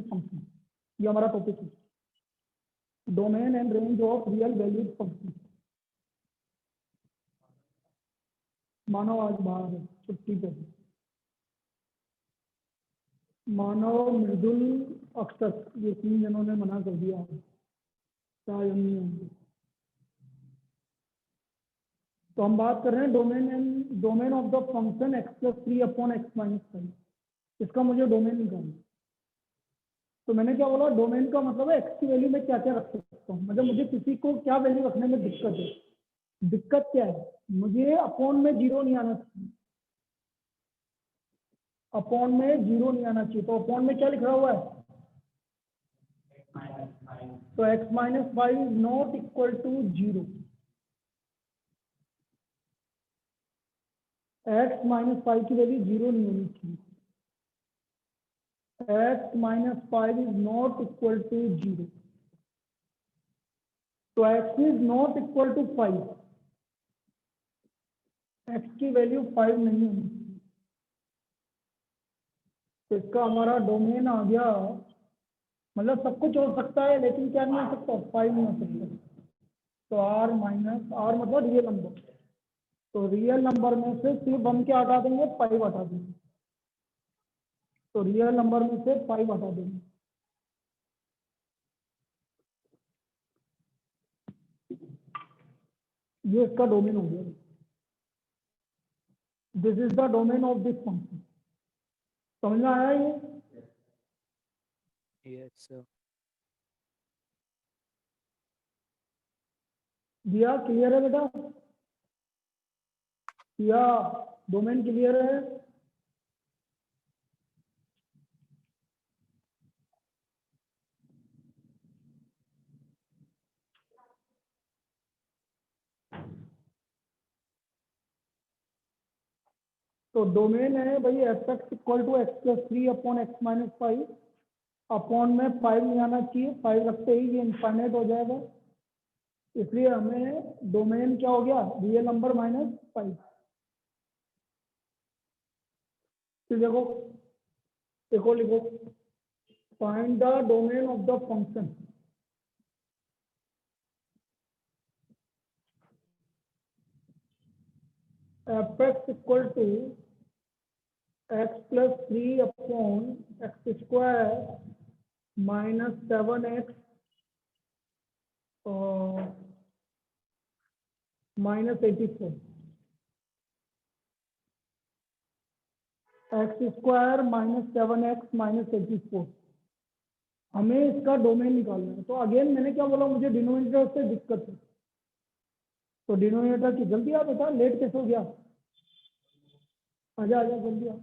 Function, ये हमारा topic है, domain and range of real valued function. Manav आज बाहर है, छुट्टी पे है। मानव, मृदुल, अक्षर, ये 3 जनों ने मना कर दिया है, शायद हम नहीं होंगे। तो हम बात कर रहे हैं domain of the function x+3/x-5। इसका मुझे डोमेन निकालना। तो मैंने क्या बोला, डोमेन का मतलब है x की वैल्यू में क्या क्या रख सकता हूँ, मतलब मुझे किसी को क्या वैल्यू रखने में दिक्कत है। दिक्कत क्या है, मुझे अपॉन में 0 नहीं आना चाहिए, अपॉन में 0 नहीं आना चाहिए। तो अपॉन में क्या लिखा हुआ है, तो x-5 is not equal to 0। x-5 की वैल्यू 0 नहीं होनी चाहिए। x-5 is not equal to 0। तो x is not equal to 5, x की वैल्यू 5 नहीं होनी चाहिए। तो इसका हमारा डोमेन आ गया, मतलब सब कुछ हो सकता है लेकिन क्या नहीं हो सकता, 5 नहीं हो सकता। तो r मतलब रियल नंबर। तो रियल नंबर में से सिर्फ हम क्या हटा देंगे, 5 हटा देंगे। तो रियल नंबर में से 5 हटा देंगे। ये इसका डोमेन हो गया। This is the domain of this function. समझ में आया ये? Yes sir. दिया क्लियर है बेटा? या डोमेन क्लियर है? तो डोमेन है भाई f(x = x+3/x-5)। अपॉन में 5 नहीं आना चाहिए, 5 रखते ही ये इनफाइनाइट हो जाएगा। इसलिए हमें डोमेन क्या हो गया, रियल नंबर -5। फिर देखो, देखो लिखो, find the domain of the function f(x = x+3/x² -7x -84 x² -7x -84। हमें इसका डोमेन निकालना है। तो अगेन मैंने क्या बोला, मुझे डिनोमिनेटर से दिक्कत है। तो डिनोमिनेटर की जल्दी आ बेटा, लेट कैसे हो गया, आजा आजा जल्दी आ।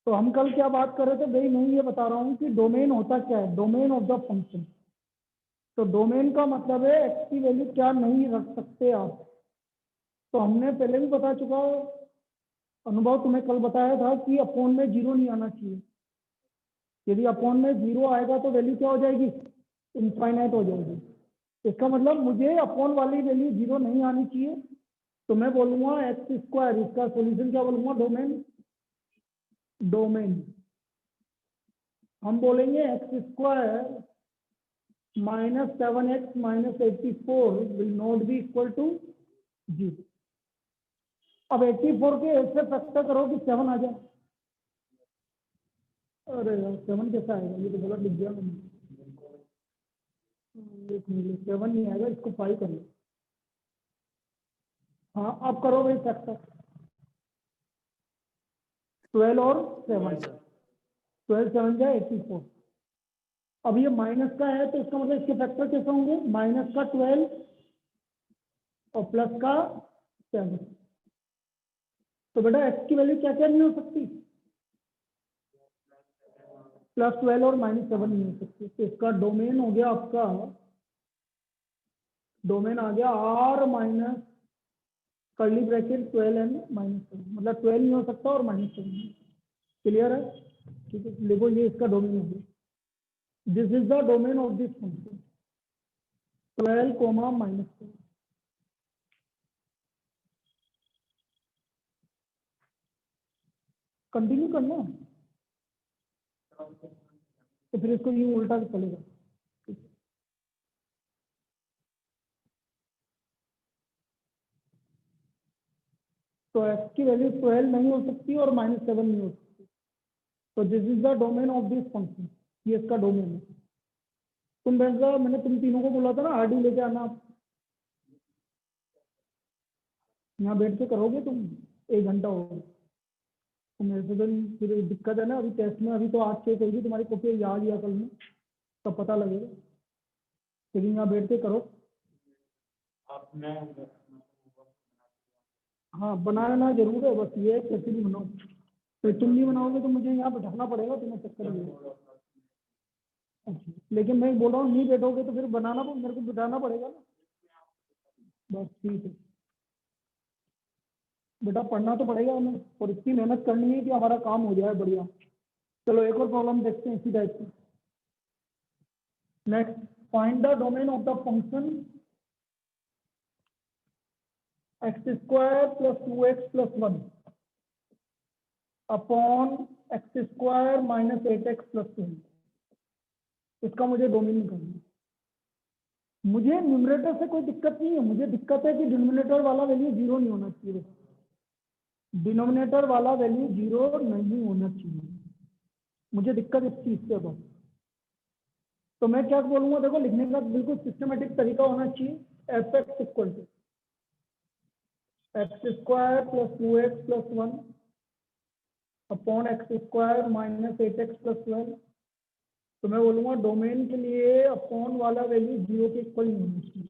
तो हम कल क्या बात कर रहे थे भाई, मैं ये बता रहा हूँ कि डोमेन होता क्या है, डोमेन ऑफ द फंक्शन। तो डोमेन का मतलब है x की वैल्यू क्या नहीं रख सकते आप। तो हमने पहले भी बता चुका, अनुभव तुम्हें कल बताया था कि अपॉन में 0 नहीं आना चाहिए। यदि अपॉन में 0 आएगा तो वैल्यू क्या हो जाएगी, इनफाइनाइट हो जाएगी। इसका मतलब मुझे अपॉन वाली वैल्यू 0 नहीं आनी चाहिए। तो मैं बोलूंगा x², इसका सॉल्यूशन क्या बोलूंगा, डोमेन। डोमेन हम बोलेंगे x² -7x -84 will not be equal to 0। अब 84 के ऐसे फैक्टर करो कि 7 आ जाए। अरे यार 7 कैसा आएगा, ये तो गलत लिख दिया मैंने। 7 नहीं आएगा, इसको 5 कर लो। हाँ अब करो भाई फैक्टर, 12 और 7, 12 7 जाए 84। अब ये माइनस का है तो इसका मतलब इसके फैक्टर कैसे होंगे, माइनस का 12 और प्लस का 7। तो बेटा x की वैल्यू क्या क्या नहीं हो सकती, +12 और -7 नहीं हो सकती। तो इसका डोमेन हो गया आपका, डोमेन आ गया r minus curly bracket 12 and -7, मतलब 12 नहीं हो सकता और -7। क्लियर है? ठीक है, लिखो ये इसका डोमेन हो गया। This is the domain of this function 12, -7। Continue करना है तो फिर इसको यूं उल्टा चलेगा। तो x की वैल्यू 12 नहीं हो सकती और -7 नहीं हो सकती। तो this is the domain of this function, ये इसका डोमेन है। तुम वैसा मैंने तुम तीनों को बोला था ना आरडी लेके आना, आप यहाँ बैठ के करोगे तुम, 1 घंटा होगा। तो मेरे से दिन फिर दिक्कत है ना, अभी टेस्ट में अभी तो आज चेक होगी तुम्हारी कॉपी याद या कल में तब पता लगेगा, लेकिन यहाँ बैठ के करो। हाँ बनाना जरूर है, बस ये कैसे भी बनाओ। तो तुम नहीं बनाओगे तो मुझे यहाँ बैठाना पड़ेगा, तुम्हें चक्कर में। अच्छा लेकिन मैं बोल रहा हूँ नहीं बैठोगे तो फिर बनाना मेरे को बिठाना पड़ेगा ना। बस ठीक है बेटा, पढ़ना तो पड़ेगा हमें और इतनी मेहनत करनी है कि हमारा काम हो जाए बढ़िया। चलो एक और प्रॉब्लम देखते हैं इसी टाइप की। Next, find the domain of the function x² + 2x + 1 upon x² - 8x + 2। इसका मुझे डोमेन निकालना है। मुझे न्यूमरेटर से कोई दिक्कत नहीं है, मुझे दिक्कत है कि डिनोमिनेटर वाला वैल्यू 0 नहीं होना चाहिए। डिनोमिनेटर वाला वैल्यू 0 नहीं होना चाहिए, मुझे दिक्कत इस चीज से बस। तो मैं क्या बोलूंगा, देखो लिखने का बिल्कुल सिस्टमेटिक तरीका होना चाहिए। f(x) = x² + 2x + 1 upon x² - 8x + 12। तो मैं बोलूंगा डोमेन के लिए अपॉन वाला वैल्यू 0 के इक्वल नहीं होना चाहिए।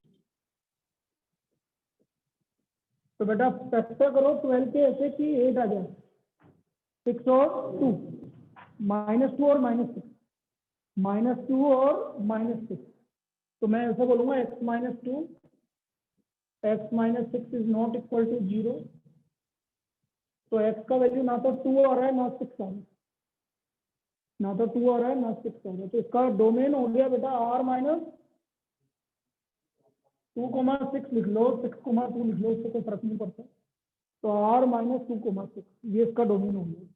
तो बेटा फैक्टर करो 12 के ऐसे कि 8 आ जाए, 6 और 2, -2 और -6, -2 और -6। तो मैं ऐसा बोलूंगा x - 2 x - 6 is not equal to 0। तो x का वैल्यू ना तो 2 आ रहा है ना 6 आ रहा है, ना तो 2 आ रहा है ना 6 आ रहा है। तो इसका डोमेन हो गया बेटा r - 2,6 लिख लो, 6,2 लिख लो, उससे कोई फर्क नहीं पड़ता। तो r - 2,6 ये इसका डोमेन हो गया,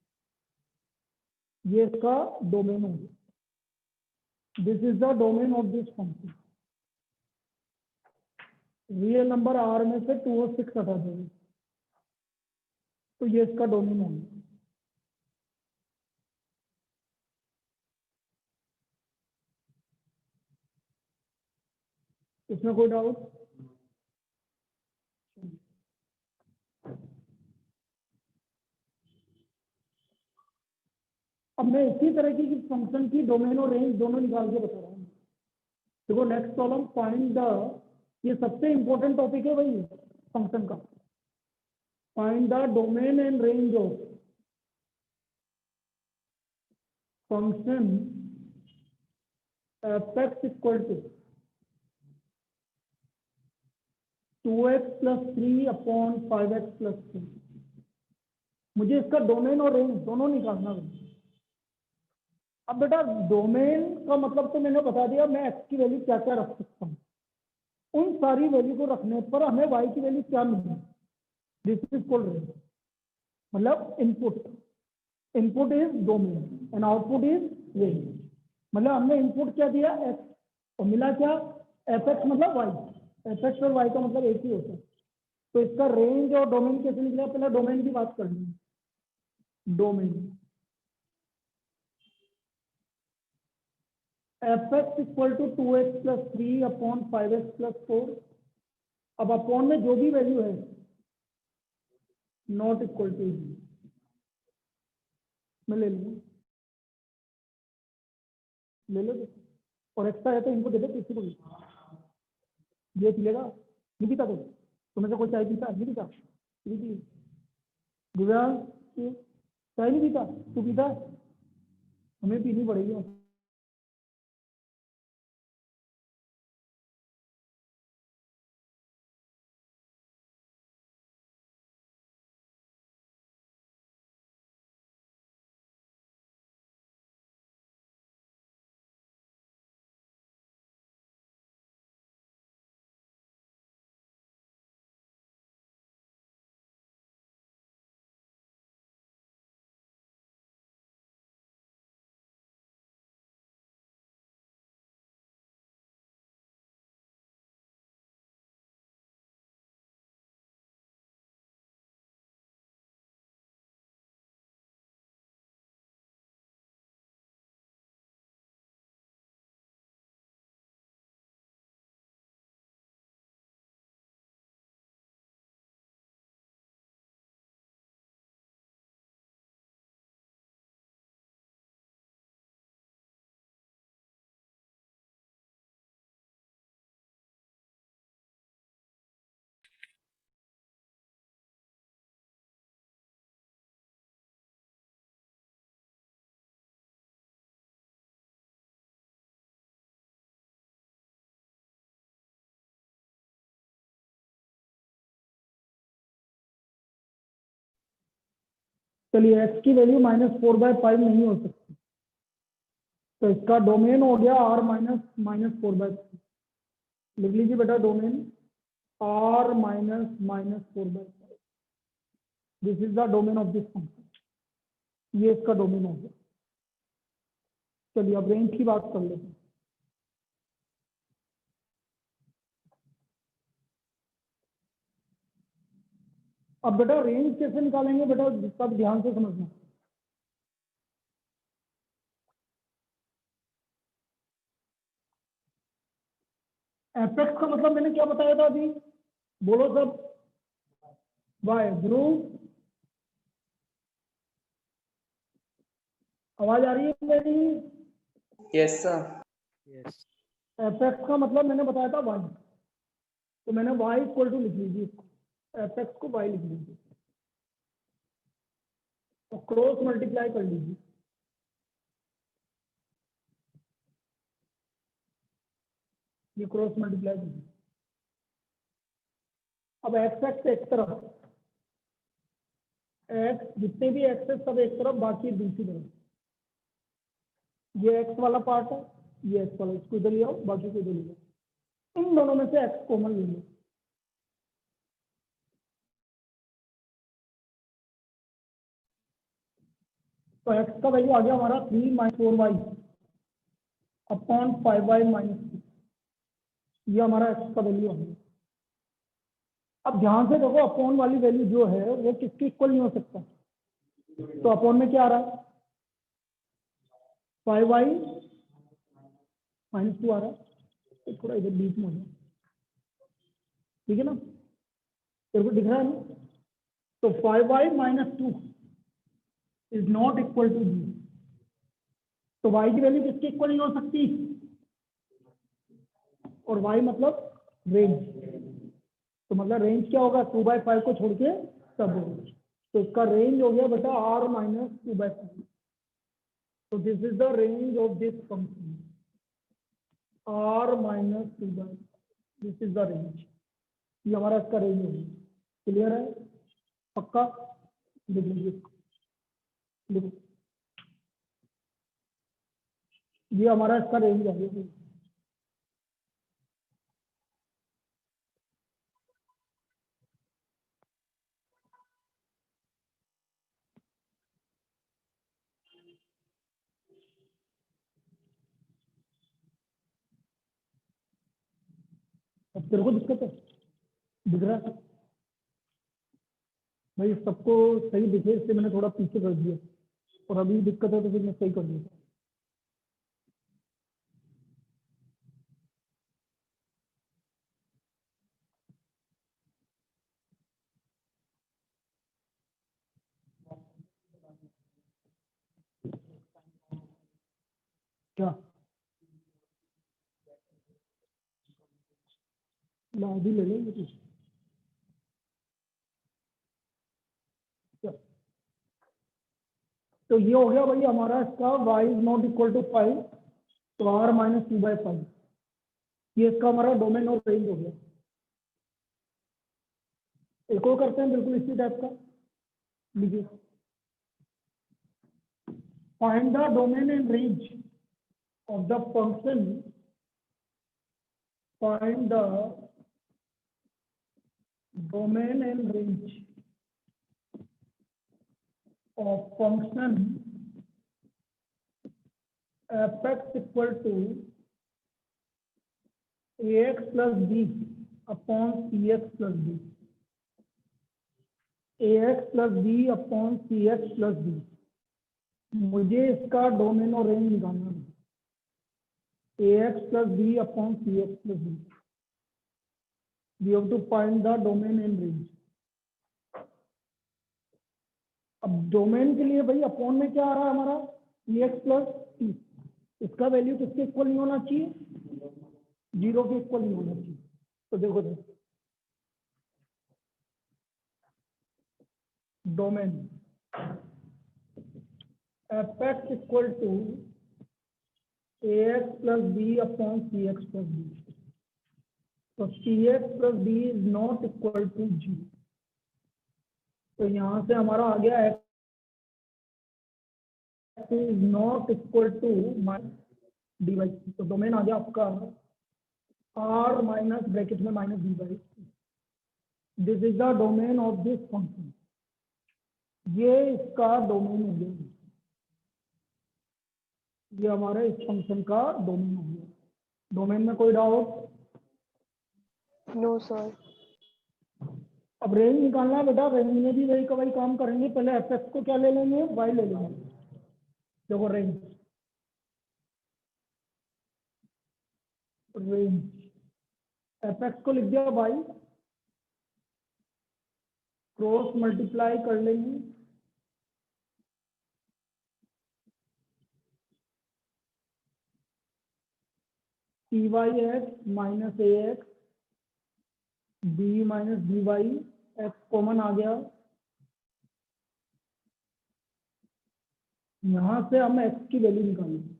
ये इसका डोमेन हो गया। This is the domain of this function. Real number r में से 2 और 6 हटा देंगे, तो ये इसका डोमेन हो गया। इसमें कोई डाउट? अब मैं इसी तरह की फंक्शन की डोमेन और रेंज दोनों निकाल के बता रहा हूँ। देखो नेक्स्ट प्रॉब्लम, फाइंड द, ये सबसे इंपॉर्टेंट टॉपिक है भाई फंक्शन का। Find the domain and range of function f(x) = 2x + 3 upon 5x + 2। मुझे इसका डोमेन और रेंज दोनों निकालना है। अब बेटा डोमेन का मतलब तो मैंने बता दिया, मैं x की वैल्यू क्या क्या रख सकता हूँ। उन सारी वैल्यू को रखने पर हमें y की वैल्यू क्या मिलेगी, दिस इज कॉल्ड रेंज। मतलब input, input is domain and output is range. मतलब हमने इनपुट क्या दिया x और मिला क्या f(x) मतलब y। f(x) और y का मतलब एक ही होता है। तो इसका रेंज और डोमेन कैसे निकला, पहले डोमेन की बात करनी है। Domain f(x) = 2x + 3 upon 5x + 4। अब अपॉन में जो भी वैल्यू है नॉट इक्वल टू, मैं ले लूँ, ले लो। और एक्स्ट्रा है तो इनको दे दो किसी को भी, ये पिलेगा नहीं पीता कोई, तुम्हें से कोई चाय पीता नहीं पीता? दिव्यांग चाय नहीं पीता, तू पीता? हमें पीनी पड़ेगी। चलिए x की वैल्यू -4/5 नहीं हो सकती, तो इसका डोमेन हो गया r -4/5। लिख लीजिए बेटा domain r -4/5। This is the domain of this function, ये इसका डोमेन हो गया। चलिए अब रेंज की बात कर लेते हैं। अब बेटा रेंज कैसे निकालेंगे बेटा, सब ध्यान से समझना। एफएक्स का मतलब मैंने क्या बताया था अभी, बोलो सब। वाई ध्रुव, आवाज आ रही है मेरी? Yes sir. यस। एफएक्स का मतलब मैंने बताया था वाई, तो मैंने वाई इक्वल टू लिख लीजिए इसको, एफएक्स को वाई लिख लीजिए और क्रॉस मल्टीप्लाई कर लीजिए। ये क्रॉस मल्टीप्लाई कीजिए। अब एक्स एक्स एक तरफ, एक्स जितने भी एक्स है सब एक तरफ, बाकी दूसरी तरफ। ये एक्स वाला पार्ट है, ये एक्स वाला, इसको इधर ले आओ, बाकी को इधर ले आओ। इन दोनों में से एक्स कॉमन ले लो। तो एक्स का वैल्यू आ गया हमारा 3 - 4y अपॉन 5y - 6। ये हमारा एक्स का वैल्यू आ गया। अब ध्यान से देखो, अपॉन वाली वैल्यू जो है वो किसके इक्वल नहीं हो सकता, तो अपॉन में क्या आ रहा है, 5y - 2 आ रहा है। तो थोड़ा इधर बीच में हो जाए, ठीक है ना, तेरे को दिख रहा है ना? तो 5y - 2 is not equal to 0। तो y की वैल्यू किसके इक्वल नहीं हो सकती, और y मतलब रेंज, तो मतलब रेंज क्या होगा, 2/5 को छोड़ के सब होगा। तो इसका रेंज हो गया बेटा r - 2/5। तो this is the range of this function r - 2/5, this is the range. ये हमारा इसका रेंज होगा। क्लियर है, पक्का? लिख लीजिए, लिखो, ये हमारा इसका रेंज आ गया। अब तेरे को दिक्कत है, दिख रहा है भाई? सबको सही दिखे इसलिए मैंने थोड़ा पीछे कर दिया, और अभी दिक्कत है तो फिर मैं सही कर दूंगा। क्या अभी ले लेंगे कुछ? तो ये हो गया भाई हमारा इसका y is not equal to 5, तो r - 2/5, ये इसका हमारा डोमेन और रेंज हो गया। एक और करते हैं बिल्कुल इसी टाइप का, लीजिए। Find the domain and range of the function, find the domain and range of function f(x) equal to ax plus b upon cx plus b, ax plus b upon cx plus b। मुझे इसका domain और range निकालना है, ax plus b upon cx plus b। We have to find the domain and range। अब domain के लिए भाई upon में क्या आ रहा है हमारा, ex plus c, इसका वैल्यू किसके इक्वल नहीं होना चाहिए, 0 के इक्वल नहीं होना चाहिए। तो देखो domain f(x) equal to ax plus b upon cx plus b, तो cx plus b is not equal to 0। तो यहाँ से हमारा आ गया x x is not equal to minus d by c, तो डोमेन आ गया आपका आर माइनस ब्रैकेट में minus d by c. This is the domain of this function, ये इसका डोमेन हो गया, ये हमारे इस फंक्शन का डोमेन हो गया। डोमेन में कोई डाउट? No sir. अब रेंज निकालना है बेटा, रेंज में भी वही का वही काम करेंगे। पहले एफ एक्स को क्या ले लेंगे, वाई ले लेंगे। देखो रेंज, एफ एक्स को लिख दिया वाई, क्रॉस मल्टीप्लाई कर लेंगे, c y x minus a x b minus d y, x common आ गया, यहां से हम एक्स की वैल्यू निकालेंगे।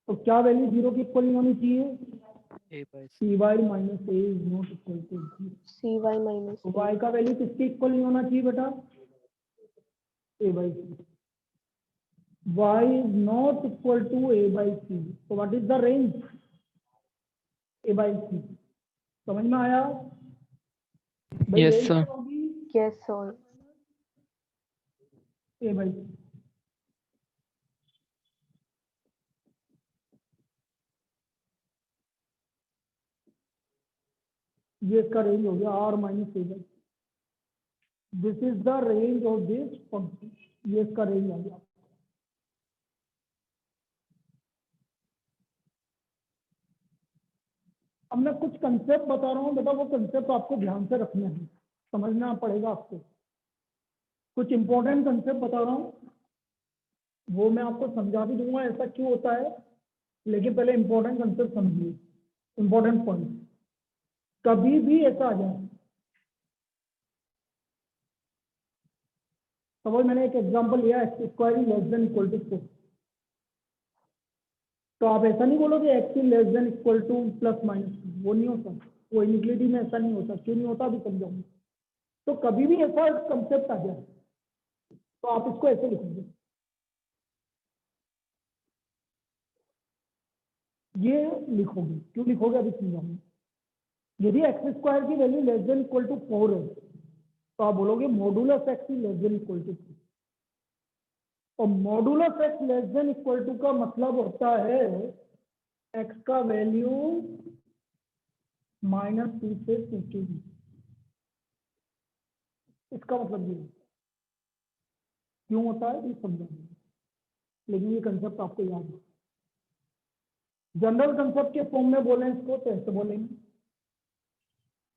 तो क्या वैल्यू जीरो की इक्वल नहीं होनी चाहिए, c y minus a is not equal to zero. C y minus y का वैल्यू किसके इक्वल नहीं होना चाहिए बेटा, a by c. y is not equal to a by c, so what is the range, a by c। समझ में आया? Yes, sir. Yes sir. a by c। ये इसका रेंज हो गया r minus A by, this is the range of this function, ये इसका range आ गया। अब मैं कुछ कंसेप्ट बता रहा हूँ बेटा, वो कंसेप्ट आपको ध्यान से रखने हैं, समझना पड़ेगा आपको। कुछ इंपॉर्टेंट कंसेप्ट बता रहा हूँ, वो मैं आपको समझा भी दूंगा ऐसा क्यों होता है, लेकिन पहले इंपॉर्टेंट कंसेप्ट समझिए, इंपॉर्टेंट पॉइंट। कभी भी ऐसा आ जाए, सपोज मैंने एक एग्जांपल लिया, x square is less than equal to 4, तो आप ऐसा नहीं बोलोगे x is less than equal to plus minus 2, वो नहीं होता, वो इनिक्वालिटी में ऐसा नहीं होता। क्यों नहीं होता अभी समझाऊंगा। तो कभी भी ऐसा कंसेप्ट आ जाए तो आप इसको ऐसे लिखोगे, ये लिखोगे। क्यों लिखोगे अभी समझाऊंगा। यदि एक्स स्क्वायर की value less than equal to 4 है तो आप बोलोगे modulus x is less than equal to 4, और modulus x less than equal to का मतलब होता है एक्स का वैल्यू -2 से 2 के बीच, इसका मतलब ये क्यों होता है ये समझाऊंगा, लेकिन ये कंसेप्ट आपको याद है। जनरल कंसेप्ट के फॉर्म में बोलें इसको तो ऐसे बोलेंगे,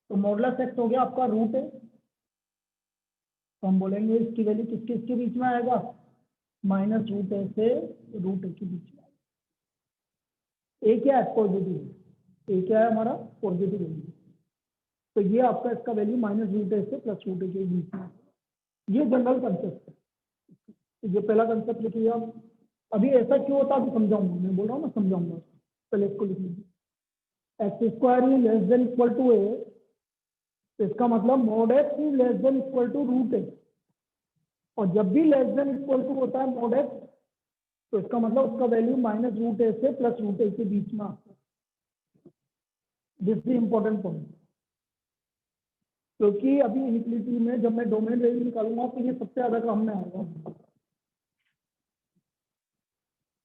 तो मॉडुलस एक्स हो गया आपका रूट है, तो हम बोलेंगे इसकी वैल्यू किसके इसके बीच में आएगा, -√a से √a के बीच में। ए क्या है, पॉजिटिव, ए क्या है हमारा पॉजिटिव वैल्यू, तो ये आपका इसका वैल्यू -√a से +√a के बीच में। ये जनरल कंसेप्ट है, ये पहला कंसेप्ट लिखिए आप। अभी ऐसा क्यों होता है अभी समझाऊंगा, मैं बोल रहा हूँ ना समझाऊंगा, पहले इसको लिख लीजिए। X square is less than equal to a, तो इसका मतलब mod x is less than equal to √a, और जब भी लेस देन इक्वल टू होता है मॉड एक्स, तो इसका मतलब उसका वैल्यू -√a से +√a के बीच में आता है। दिस इज इंपॉर्टेंट पॉइंट, क्योंकि अभी इनिक्वालिटी में जब मैं डोमेन रेंज निकालूंगा तो ये सबसे ज्यादा काम में आएगा।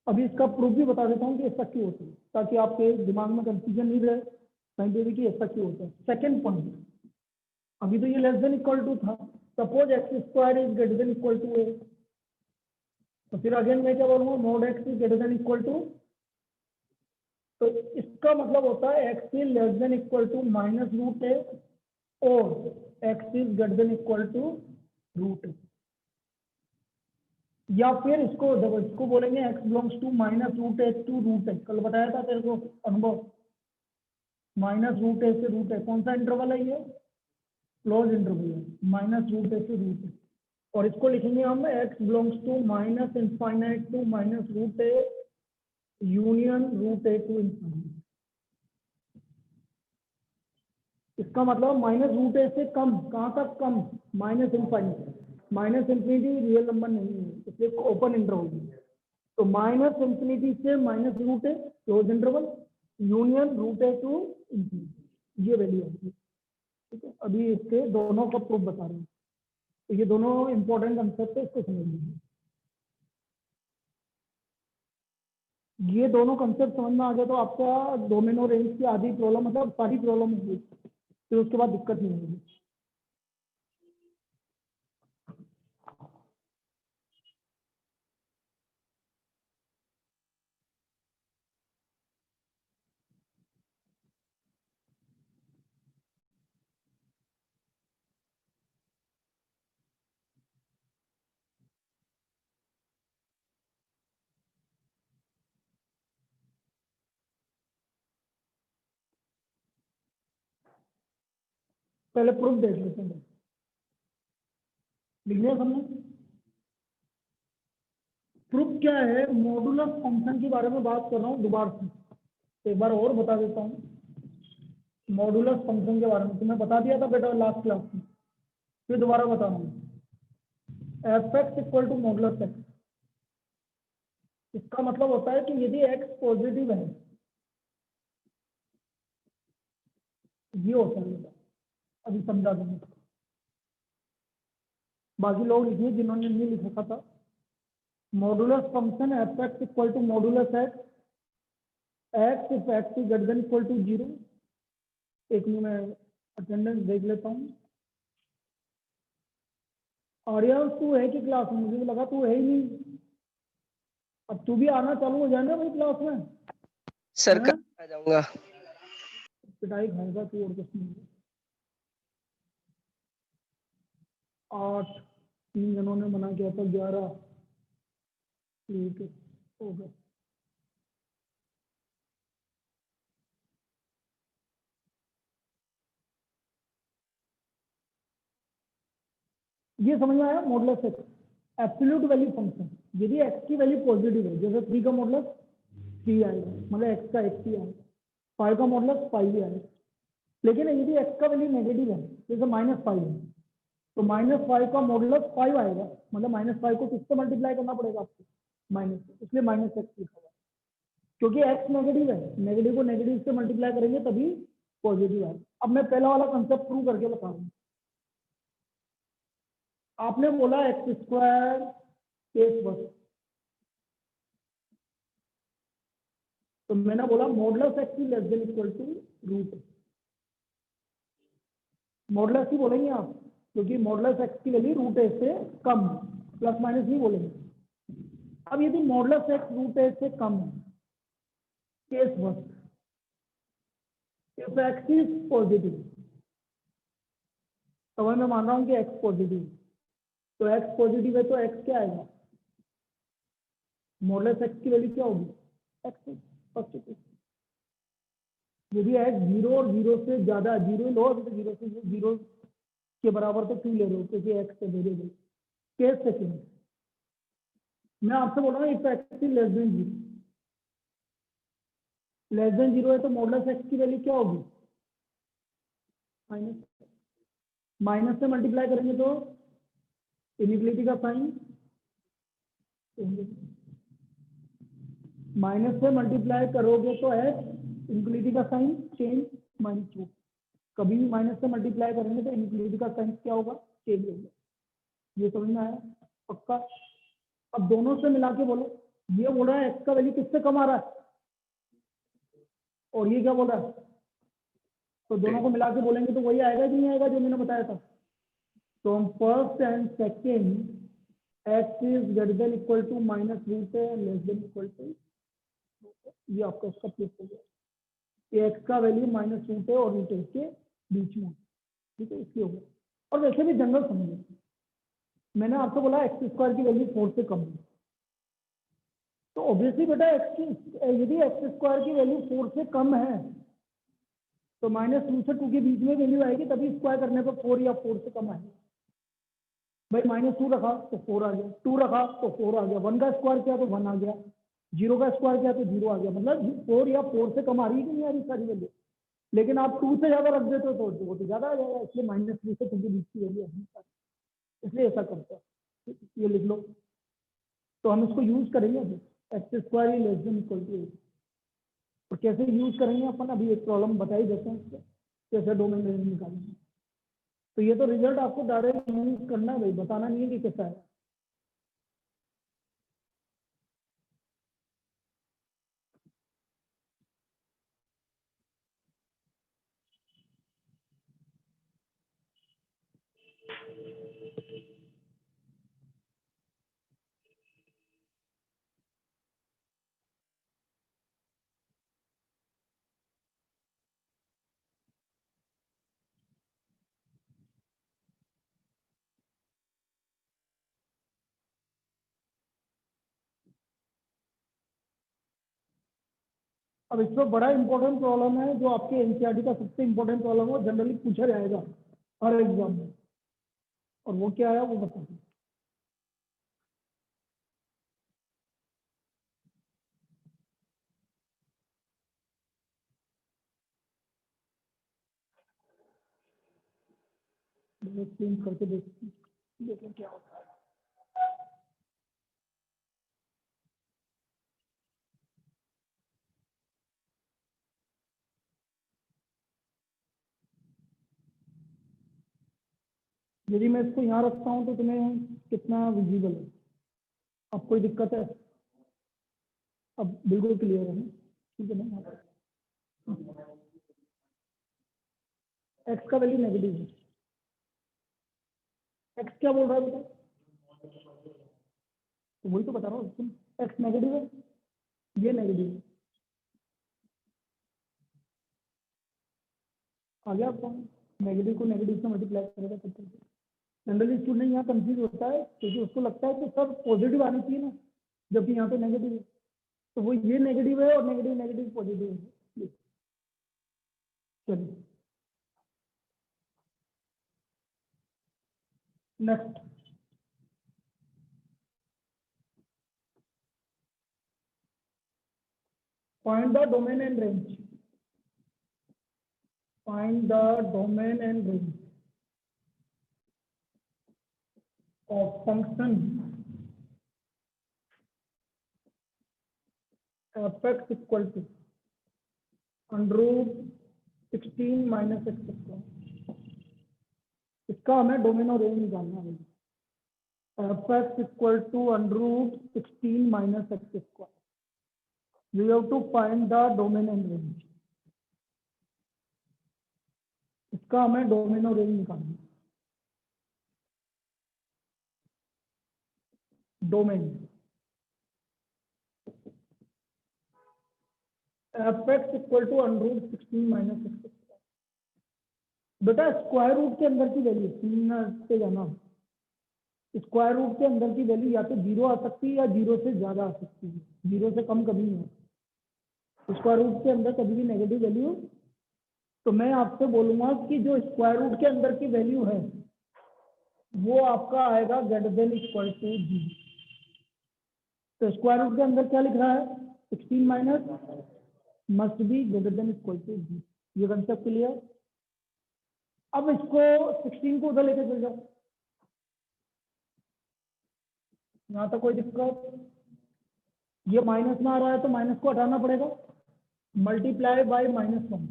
अभी इसका प्रूफ भी बता देता हूँ कि ऐसा क्यों होता है, ताकि आपके दिमाग में कंफ्यूजन नहीं रहे कहीं पे भी कि ऐसा क्यों होता है। सेकंड पॉइंट, अभी तो ये लेस देन इक्वल टू था, suppose x square is greater than equal to a, तो फिर अगेन मैं क्या बोलूंगा, mod x is greater than equal to, तो इसका मतलब होता है x is less than equal to -√a और x is greater than equal to √a, या फिर इसको देखो, इसको बोलेंगे x belongs to -√a to √a। कल बताया था तेरे को अनुभव, -√a से √a, कौन सा इंटरवल है ये, क्लोज इंटरवल है, -√a से √a, और इसको लिखेंगे हम x belongs to -∞ to -√a union √a to ∞। इसका मतलब माइनस रूट ए से कम, कहाँ तक कम, minus infinity. Minus infinity real number नहीं है, इसलिए ओपन इंटरवल है। तो माइनस इन्फिनिटी से minus root a close interval, union root a to infinity, ये वैल्यू है। ठीक है, अभी इसके दोनों का प्रूफ बता रहे हैं। तो ये दोनों इंपॉर्टेंट कंसेप्ट है, इसको समझ लीजिए। ये दोनों कंसेप्ट समझ में आ गया तो आपका डोमेन और रेंज की आधी प्रॉब्लम, मतलब सारी प्रॉब्लम होगी, फिर उसके बाद दिक्कत नहीं होगी। पहले प्रूफ देख लेते हैं, लिख लिया हमने। प्रूफ क्या है, मॉडुलस फंक्शन के बारे में बात कर रहा हूँ दोबारा से, तो एक बार और बता देता हूँ। मॉडुलस फंक्शन के बारे में तुम्हें बता दिया था बेटा लास्ट क्लास में, फिर दोबारा बता रहा हूँ। F x equal to modulus x, इसका मतलब होता है कि यदि एक्स पॉजिटिव है, ये होता है बेटा, अभी समझा दूंगा। बाकी लोग लिखिए जिन्होंने नहीं लिखा था। Modulus function f x equal to modulus x, x if x is greater than equal to 0। एक मिनट में अटेंडेंस देख लेता हूँ। आर्यन तू है कि क्लास में, मुझे लगा तू है ही नहीं। अब तू भी आना चालू हो जाए ना भाई क्लास में। सर हैं? कल आ जाऊंगा। पिटाई खाएगा तू, और कुछ नहीं। 8, 3 जनों ने मना किया था, 11, ठीक है, हो गया। ये समझ में आया modulus x, absolute value function. यदि एक्स की वैल्यू पॉजिटिव है, जैसे 3 का मॉडुलस 3 आएगा, मतलब एक्स का एक्स ही आएगा। 5 का मॉडुलस 5 ही आएगा। लेकिन यदि एक्स का वैल्यू नेगेटिव है, जैसे -5 है, तो -5 का मॉडुलस 5 आएगा, मतलब -5 को किससे मल्टीप्लाई करना पड़ेगा आपको, माइनस, इसलिए माइनस एक्स लिखा हुआ है। क्योंकि एक्स नेगेटिव है, नेगेटिव को नेगेटिव से मल्टीप्लाई करेंगे तभी पॉजिटिव आएगा। अब मैं पहला वाला कंसेप्ट प्रूव करके बता रहा हूँ। आपने बोला एक्स स्क्वायर केस बस, तो मैंने बोला modulus x is less than equal to root. Modulus ही बोलेंगे आप, क्योंकि मॉडुलस एक्स की वैल्यू रूट ए से कम, प्लस माइनस नहीं बोलेंगे। अब यदि मॉडुलस एक्स रूट ए से कम है, केस बस, इफ एक्स इज पॉजिटिव, तो मैं मान रहा हूं कि एक्स पॉजिटिव, तो एक्स पॉजिटिव है तो एक्स क्या आएगा, मॉडुलस एक्स की वैल्यू क्या होगी, एक्स फर्स्ट। यदि एक्स 0 और 0 से ज्यादा, 0 लो, अभी तो 0 से 0 के बराबर तो क्यों ले रहे हो, क्योंकि एक्स से वेरिएबल। केस सेकंड, मैं आपसे बोल रहा हूँ if x is less then 0, less than 0 है तो मॉडुलस एक्स की वैल्यू क्या होगी, माइनस। माइनस से मल्टीप्लाई करेंगे तो इनइक्वालिटी का साइन, माइनस से मल्टीप्लाई करोगे तो एक्स, इनइक्वालिटी का साइन चेंज, -2। कभी भी माइनस से मल्टीप्लाई करेंगे तो इनइक्वालिटी का साइन क्या होगा, चेंज होगा। ये समझ में आया पक्का। अब दोनों से मिला के बोलो, ये बोल रहा है एक्स का वैल्यू किससे कम आ रहा है, और ये क्या बोल रहा है, तो दोनों को मिला के बोलेंगे तो वही आएगा कि नहीं आएगा जो मैंने बताया था। तो हम first and second x is greater than equal to minus root है, लेस देन इक्वल टू, ये आपका इसका प्रूफ हो गया। एक्स का वैल्यू माइनस रूट है और रूट के बीच में, ठीक है, इसलिए हो गया। और वैसे भी जनरल समझिए, मैंने आपको बोला एक्स स्क्वायर की वैल्यू 4 से कम है, तो ऑब्वियसली बेटा एक्स की, यदि एक्स स्क्वायर की वैल्यू 4 से कम है तो -2 से 2 के बीच में वैल्यू आएगी, तभी स्क्वायर करने पर 4 या 4 से कम आएगी। भाई -2 रखा तो 4 आ गया, 2 रखा तो 4 आ गया, 1 का स्क्वायर किया तो 1 आ गया, 0 का स्क्वायर किया तो 0 आ गया, मतलब 4 या 4 से कम आ रही है कि नहीं आ रही सारी वैल्यू। लेकिन आप 2 से ज्यादा रख देते हो तो वो तो ज्यादा आ जाएगा, इसलिए -3 से 20 की वैल्यू अपनी पास, इसलिए ऐसा करते हैं। ये लिख लो, तो हम इसको यूज करेंगे अभी, x square less than equal to 8। और कैसे यूज करेंगे अपन, अभी एक प्रॉब्लम बता ही देते हैं इसको, कैसे डोमेन रेंज निकालेंगे। तो ये तो रिजल्ट आपको डायरेक्ट यूज करना है भाई, बताना नहीं है कि कैसा है। अब इसमें बड़ा इंपॉर्टेंट प्रॉब्लम है, जो आपके एनसीईआरटी का सबसे इंपॉर्टेंट प्रॉब्लम है, जनरली पूछा जाएगा हर एग्जाम में, और वो क्या है वो बताओ। चेंज करके देखें क्या होता है। यदि मैं इसको यहाँ रखता हूँ तो तुम्हें कितना विजिबल है, अब कोई दिक्कत है? अब बिल्कुल क्लियर है ना, ठीक है ना? एक्स का वैल्यू नेगेटिव है, एक्स क्या बोल रहा है बेटा? तो वही तो बता रहा हूँ, एक्स नेगेटिव है, ये नेगेटिव है, आ गया आपको? नेगेटिव को नेगेटिव से मल्टीप्लाई करेगा तब तक। जनरली स्टूडेंट यहाँ कंफ्यूज होता है क्योंकि उसको लगता है कि सब पॉजिटिव आनी चाहिए ना, जबकि यहाँ पे नेगेटिव है, तो वो ये नेगेटिव है और नेगेटिव नेगेटिव पॉजिटिव है। चलिए next, find the domain and range. Find the domain and range of function f(x) equal to √16 minus x square. इसका हमें डोमेन और रेंज निकालना है। f(x) equal to √16 minus x square. We have to find the domain and range. इसका हमें domain और range निकालना है। Domain f(x) equal to √16 minus x square. बेटा स्क्वायर रूट के अंदर की वैल्यू से जाना, स्क्वायर रूट के अंदर की वैल्यू या तो 0 आ सकती है या 0 से ज्यादा आ सकती है, 0 से कम कभी नहीं है। स्क्वायर रूट के अंदर कभी भी नेगेटिव वैल्यू, तो मैं आपसे बोलूंगा कि जो स्क्वायर रूट के अंदर की वैल्यू है वो आपका आएगा ग्रेटर देन इक्वल टू 0। तो स्क्वायर रूट के अंदर क्या लिख रहा है? 16 minus must be greater than equal to 0। ये कंसेप्ट क्लियर? अब इसको 16 को उधर लेके चल जाओ, यहाँ तक कोई दिक्कत? ये माइनस में आ रहा है तो माइनस को हटाना पड़ेगा, मल्टीप्लाई बाय -1।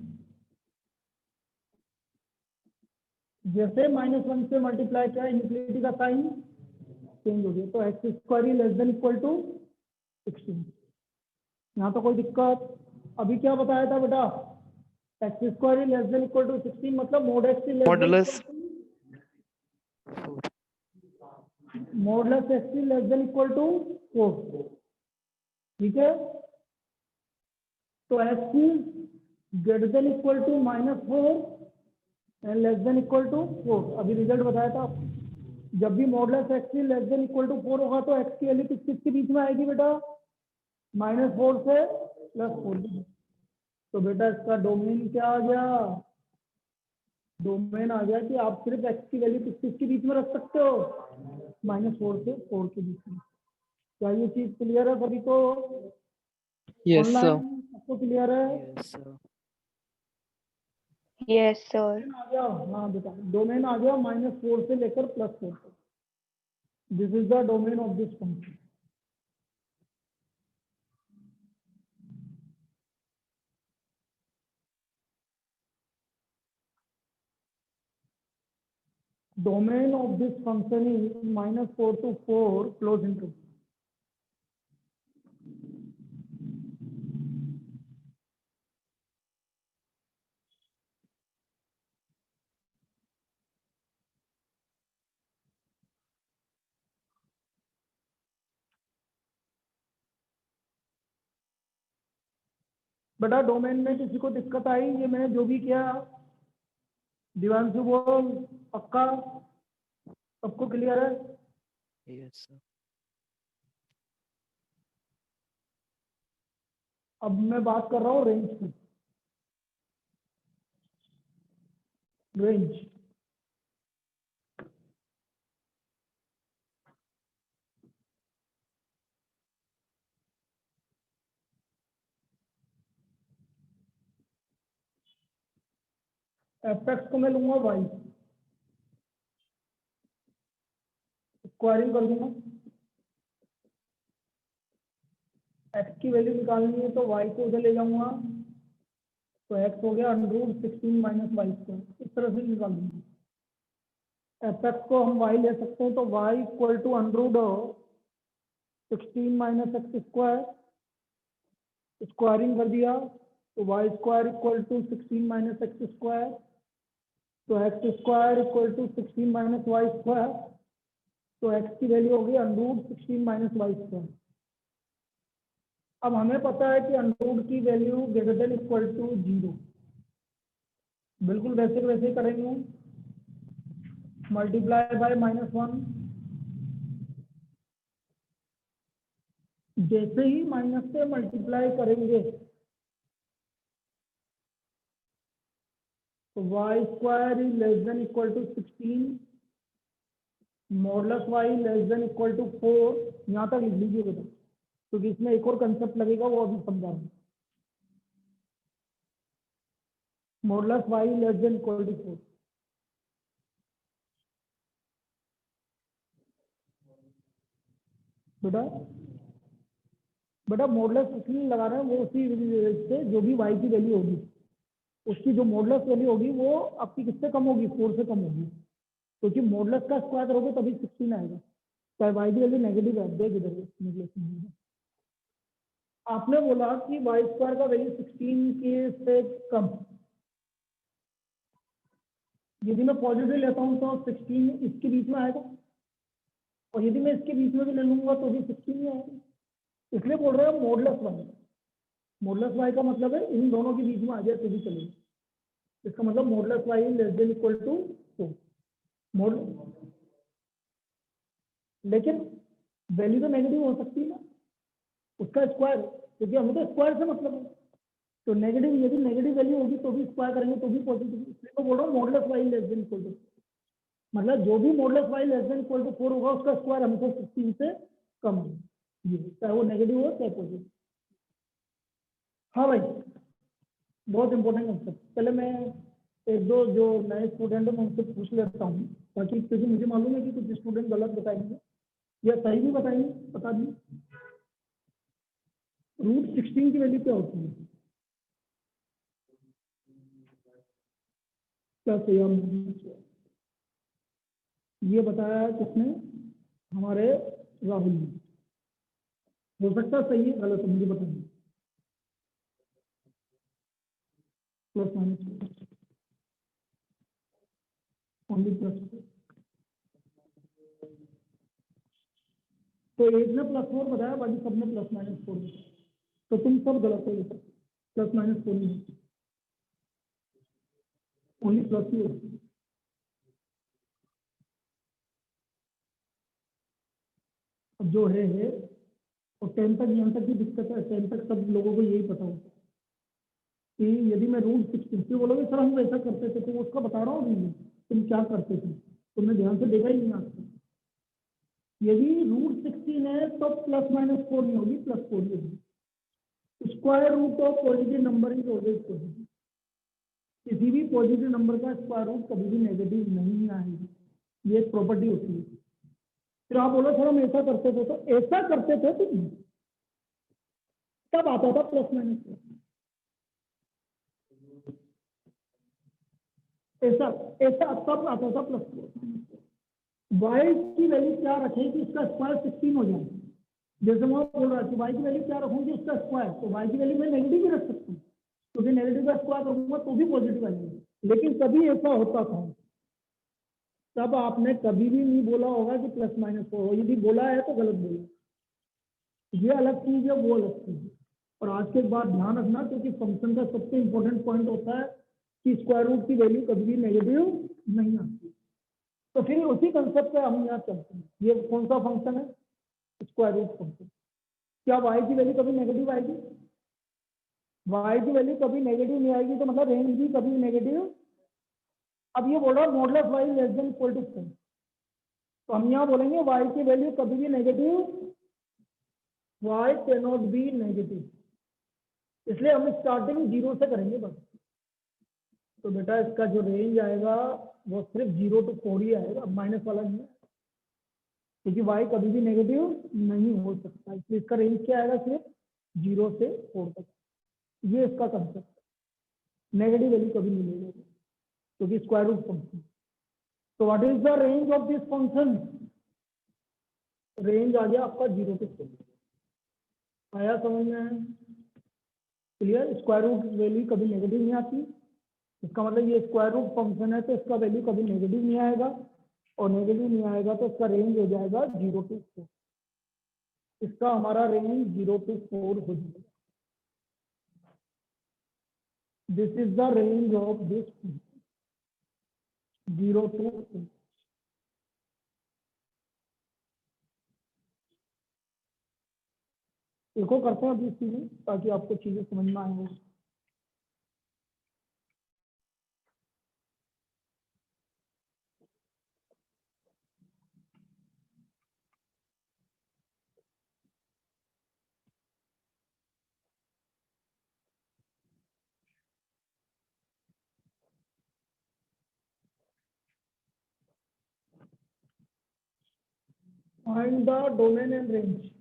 जैसे -1 से मल्टीप्लाई किया, इनफिनिटी का साइन चेंज हो गया, तो x square less than equal to 16। यहाँ तो कोई दिक्कत? अभी क्या बताया था बेटा? X square less than equal to 16 मतलब mod x modulus modulus x less than equal to 4। ठीक है, तो x greater than equal to -4 and less than equal to 4। अभी रिजल्ट बताया था आपको, जब भी modulus x less than equal to 4 होगा तो एक्स की वैल्यू किसके बीच में आएगी बेटा? -4 से +4। तो बेटा इसका डोमेन क्या आ गया? डोमेन आ गया कि आप सिर्फ एक्स की वैल्यू किसके बीच में रख सकते हो? -4 से 4 के बीच में। क्या ये चीज क्लियर है सभी को? Yes sir. ऑनलाइन सबको क्लियर है? Yes sir. Yes, sir. आ गया, हाँ बेटा, डोमेन आ गया -4 से लेकर +4 तक। This is the domain of this function. Domain of this function is -4 to 4 close interval. बेटा डोमेन में किसी को दिक्कत आई? ये मैंने जो भी किया, दिवांशु बोल, पक्का सबको क्लियर है? Yes sir. अब मैं बात कर रहा हूँ रेंज की। रेंज एफ को मैं लूंगा वाई, स्क्वायरिंग कर दूंगा। एक्स की वैल्यू निकालनी है तो वाई को उधर ले जाऊंगा, तो एक्स हो गया √16 - y²। इस तरह से निकाल दूंगा। एफ को हम वाई ले सकते हैं, तो Y equal to √16 - x²। Squaring कर दिया तो y² इक्वल टू 16 - x², तो x² इक्वल टू 16 - y²। तो x की वैल्यू होगी √16 - y²। अब हमें पता है कि √ की value greater than equal to 0। बिल्कुल वैसे के वैसे करेंगे, मल्टीप्लाई बाय -1। जैसे ही माइनस से मल्टीप्लाई करेंगे तो y² is less than equal to 16, modulus y less than equal to 4। यहाँ तक लिख लीजिए बेटा, क्योंकि इसमें एक और कंसेप्ट लगेगा, वो अभी समझा रहा हूँ। Modulus y less than equal to 4। बेटा मॉडुलस इसलिए लगा रहे हैं, वो उसी से जो भी y की वैल्यू होगी, उसकी जो मॉडुलस वैल्यू होगी वो आपकी किससे कम होगी? 4 से कम होगी, क्योंकि मॉडुलस का स्क्वायर करोगे तभी 16 आएगा। चाहे y की वैल्यू नेगेटिव है, देख इधर। आपने बोला कि y² का वैल्यू 16 के से कम। यदि मैं पॉजिटिव लेता हूँ तो 16 इसके बीच में आएगा, और यदि मैं इसके बीच में भी ले लूंगा तो भी 16 ही आएगा। इसलिए बोल रहे हैं मॉडुलस y। मॉडुलस y का मतलब है इन दोनों के बीच में आ जाए तो भी चलेगा। इसका मतलब modulus y less than equal to 4। लेकिन वैल्यू तो नेगेटिव हो सकती है ना, उसका स्क्वायर, क्योंकि हमें तो स्क्वायर से मतलब है। तो नेगेटिव, यदि नेगेटिव वैल्यू होगी तो भी स्क्वायर करेंगे तो भी पॉजिटिव। इसलिए मैं बोल रहा हूँ modulus y less than equal to, मतलब जो भी modulus y less than equal to 4 होगा उसका स्क्वायर हमको 16 से कम है, ये चाहे वो नेगेटिव हो चाहे पॉजिटिव। हाँ भाई, बहुत इंपॉर्टेंट कंसेप्ट। पहले मैं एक दो जो नए स्टूडेंट है मैं उनसे पूछ लेता हूँ, ताकि, क्योंकि मुझे मालूम है कि कुछ स्टूडेंट गलत बताएंगे या सही भी बताएंगे। बता दी √16 की वैल्यू क्या होती है? क्या सही है? ये बताया किसने? हमारे राहुल ने। हो सकता है सही है, गलत है, मुझे बताइए। Plus minus only plus. तो एक ने +4 बताया, बाकी सबने +-4 बताया, तो तुम सब गलत हो। +-4 नहीं, ओनली प्लस ही होती है। अब जो है और 10 तक, यहाँ तक की दिक्कत है। 10 तक सब लोगों को यही पता होता है कि यदि मैं √16 बोलोगे सर हम वैसा करते थे, तो उसका बता रहा हूँ तुम क्या करते थे, तुमने ध्यान से देखा ही नहीं आज तक। यदि √16 है तो +-4 नहीं होगी, +4 ही होगी। Square root of positive number is always positive. किसी भी पॉजिटिव नंबर का स्क्वायर रूट कभी भी नेगेटिव नहीं आएगा, ये एक प्रॉपर्टी होती है। फिर आप बोलो सर हम ऐसा करते थे, तो ऐसा करते थे तो तब आता था प्लस माइनस, ऐसा ऐसा तब आता था प्लस वाई की वैल्यू क्या रखें कि इसका स्क्वायर 16 हो जाए। जैसे मैं बोल रहा था वाई की वैल्यू क्या रखूंगी इसका स्क्वायर, तो वाई की वैल्यू मैं नेगेटिव भी रख सकता हूँ, क्योंकि नेगेटिव का स्क्वायर रखूंगा तो भी पॉजिटिव आएगा। लेकिन कभी ऐसा होता था, तब आपने कभी भी नहीं बोला होगा कि प्लस माइनस हो, यदि बोला है तो गलत बोला, ये अलग चीज है वो अलग चीज है। और आज के बाद ध्यान रखना, क्योंकि फंक्शन का सबसे इंपॉर्टेंट पॉइंट होता है कि स्क्वायर रूट की वैल्यू कभी भी नेगेटिव नहीं आती। तो फिर उसी कंसेप्ट पे हम यहाँ चलते हैं। ये कौन सा फंक्शन है, स्क्वायर रूट फंक्शन। क्या वाई की वैल्यू कभी नेगेटिव आएगी? वाई की वैल्यू कभी नेगेटिव नहीं आएगी, तो मतलब रेंज भी कभी नेगेटिव। अब ये बोल रहा है modulus y less than equal to 4, तो हम यहाँ बोलेंगे वाई की वैल्यू कभी भी negative, y can not be negative, इसलिए हम स्टार्टिंग 0 से करेंगे बस। तो बेटा इसका जो रेंज आएगा वो सिर्फ 0 to 4 ही आएगा, माइनस वाला नहीं है, क्योंकि y कभी भी नेगेटिव नहीं हो सकता, इसलिए इसका रेंज क्या आएगा, सिर्फ 0 से 4 तक। ये इसका कंसेप्ट है, नेगेटिव वैल्यू कभी नहीं लेगा क्योंकि स्क्वायर रूट फंक्शन। तो what is the range of this function? Range आ गया आपका 0 to 4। आया समझ में? क्लियर? स्क्वायर रूट वैल्यू कभी नेगेटिव नहीं आती, इसका मतलब ये स्क्वायर रूट फंक्शन है तो इसका वैल्यू कभी नेगेटिव नहीं आएगा, और नेगेटिव नहीं आएगा तो इसका रेंज हो जाएगा 0 to 4। इसका हमारा रेंज 0 to 4 हो जाएगा। This is the range of this 0 to 4। देखो करते हैं अभी इस चीज में, ताकि आपको चीजें समझ में आएंगी। Find the domain and range.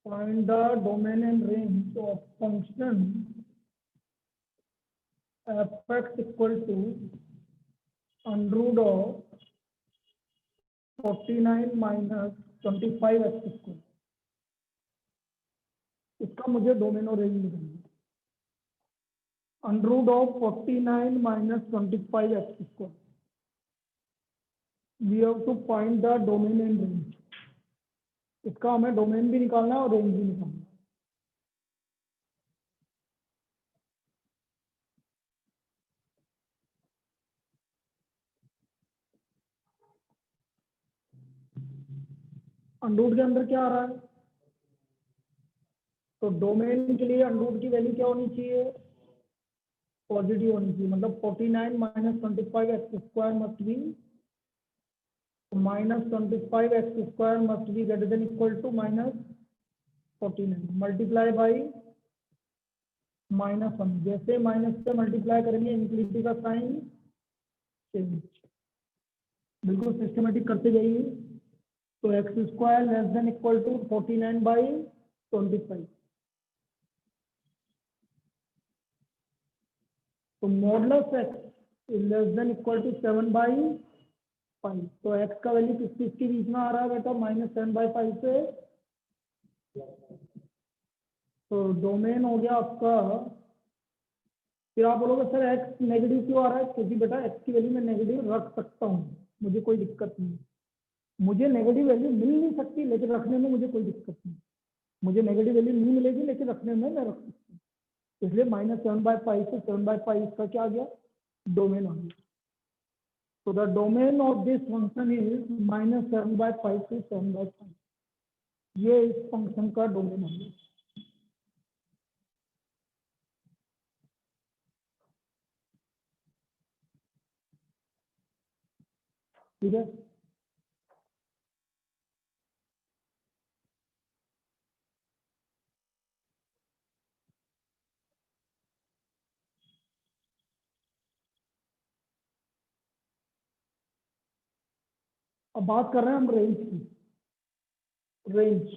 Find the domain and range of function f(x) equal to under root of 49 minus 25x²। इसका मुझे डोमेन और रेंज निकालना है। Under root of 49 minus 25x²। We have to find the domain and range. इसका हमें domain भी निकालना है और रेंज भी निकालना है। अंडर रूट के अंदर क्या आ रहा है, तो डोमेन के लिए अंडर रूट की वैल्यू क्या होनी चाहिए, पॉजिटिव होनी चाहिए। मतलब 49 minus 25x² must be -25x² must be greater than equal to -49 multiply by -1। जैसे माइनस से मल्टीप्लाई करेंगे इनफिनिटी का साइन चेंज, बिल्कुल सिस्टमेटिक करते जाइए। तो x² less than equal to 49/25। तो modulus x less than equal to 7/5। तो x का वैल्यू किसके बीच में आ रहा है बेटा, -7/5 से। तो डोमेन हो गया आपका। फिर आप बोलोगे सर x नेगेटिव क्यों आ रहा है, क्योंकि बेटा x की वैल्यू मैं नेगेटिव रख सकता हूँ, मुझे कोई दिक्कत नहीं। मुझे नेगेटिव वैल्यू मिल नहीं सकती, लेकिन रखने में मुझे कोई दिक्कत नहीं। मुझे नेगेटिव वैल्यू नहीं मिलेगी, लेकिन रखने में मैं रख सकता हूँ। इसलिए -7/5 से 7/5 का क्या आ गया, डोमेन आ गया। So the domain of this function is -7/5 to 7/5। ये इस फंक्शन का डोमेन है। ठीक है, अब बात कर रहे हैं हम रेंज की। रेंज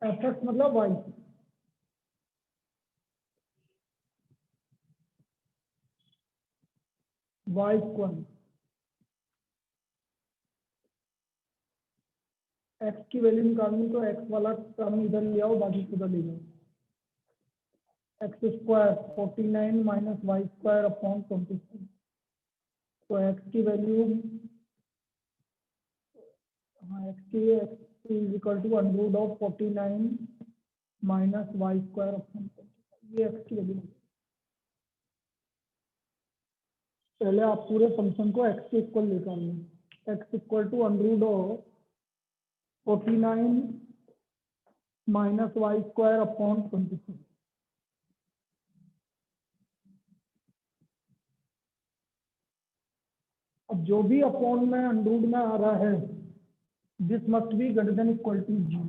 एफ एक्स मतलब वाई, वाई स्क्वायर, एक्स की वैल्यू निकालनी तो एक्स वाला टर्म इधर ले आओ, बाकी उधर ले जाओ। X square 49 minus y square upon 24, तो एक्स की वैल्यू, हाँ x is equal to under root of 49 minus y square upon 24, ये एक्स की वैल्यू। पहले आप पूरे फंक्शन को एक्स के इक्वल निकाल लें, x equal to under root of 49 minus y square upon 24। अब जो भी अपॉन में अंडर रूट में आ रहा है, this must be greater than equal to 0।